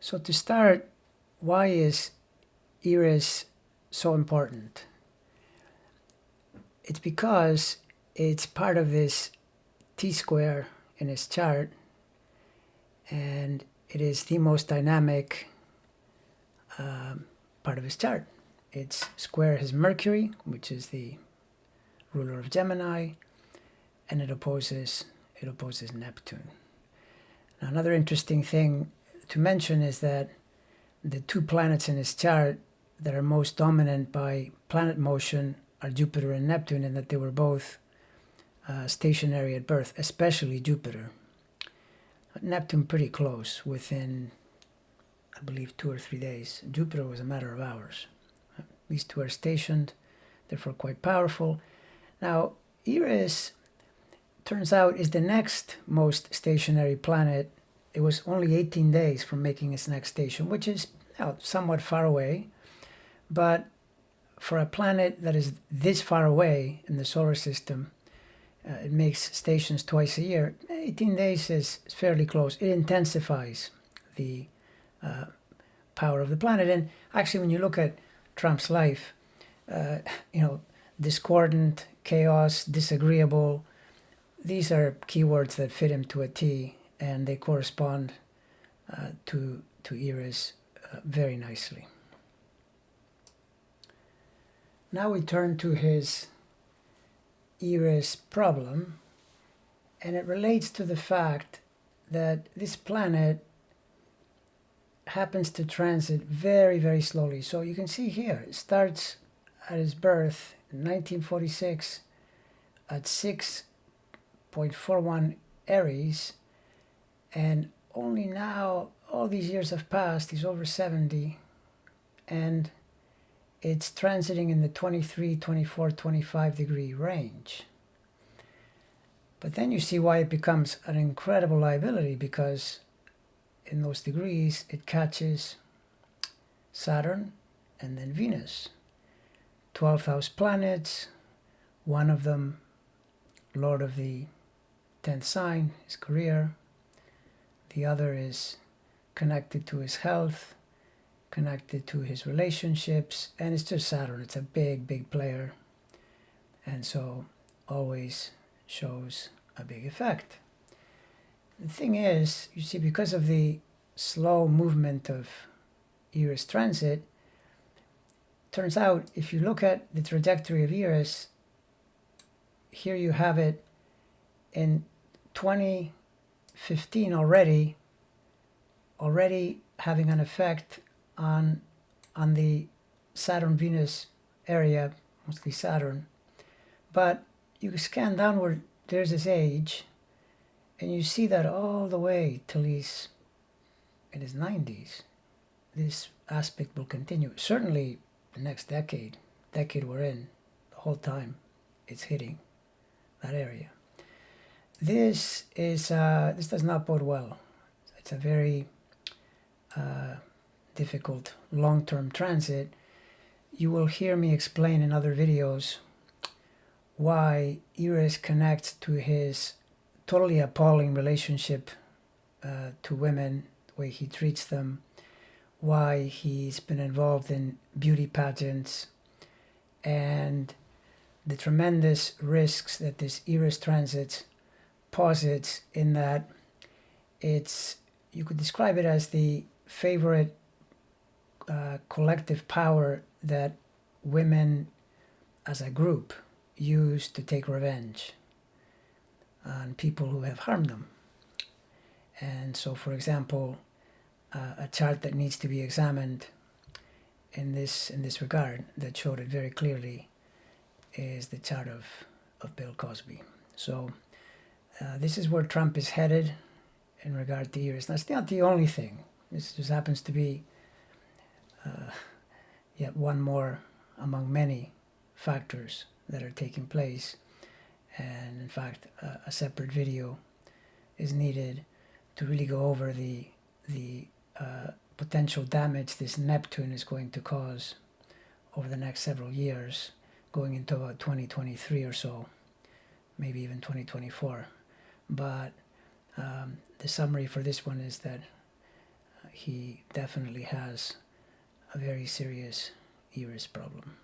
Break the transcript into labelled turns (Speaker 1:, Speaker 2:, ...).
Speaker 1: So to start, why is Eris so important? It's because it's part of this T-square in his chart, and it is the most dynamic part of his chart. It's square his Mercury, which is the ruler of Gemini, and it opposes Neptune. Now, another interesting thing to mention is that the two planets in his chart that are most dominant by planet motion are Jupiter and Neptune, and that they were both stationary at birth, especially Jupiter. Neptune pretty close, within, I believe, 2 or 3 days. Jupiter was a matter of hours. These two are stationed, therefore quite powerful. Now, Eris, turns out, is the next most stationary planet. It was only 18 days from making its next station, which is somewhat far away. But for a planet that is this far away in the solar system, it makes stations twice a year. 18 days is fairly close. It intensifies the power of the planet. And actually, when you look at Trump's life, discordant, chaos, disagreeable, these are keywords that fit him to a T, and they correspond to Eris very nicely. Now we turn to his Eris problem, and it relates to the fact that this planet happens to transit very, very slowly. So you can see here, it starts at his birth in 1946 at 6.41 Eris, and only now, all these years have passed, he's over 70, and it's transiting in the 23, 24, 25 degree range. But then you see why it becomes an incredible liability, because in those degrees it catches Saturn and then Venus. 12th house planets, one of them lord of the 10th sign, his career. The other is connected to his health, connected to his relationships, and it's just Saturn. It's a big, big player, and so always shows a big effect. The thing is, you see, because of the slow movement of Eris transit, turns out if you look at the trajectory of Eris, here you have it in 2015 already having an effect on the Saturn-Venus area, mostly Saturn. But you scan downward, there's his age, and you see that all the way till he's in his 90s, this aspect will continue. Certainly the next decade we're in, the whole time it's hitting that area. This does not bode well. It's a very difficult long-term transit. You will hear me explain in other videos why Eris connects to his totally appalling relationship to women, the way he treats them, why he's been involved in beauty pageants, and the tremendous risks that this Eris transit posits, in that you could describe it as the favorite collective power that women as a group use to take revenge on people who have harmed them. And so, for example, a chart that needs to be examined in this regard, that showed it very clearly, is the chart of Bill Cosby. So this is where Trump is headed in regard to Eris. That's not the only thing. This just happens to be yet one more among many factors that are taking place. And in fact, a separate video is needed to really go over the potential damage this Neptune is going to cause over the next several years, going into about 2023 or so, maybe even 2024. But the summary for this one is that he definitely has a very serious Eris problem.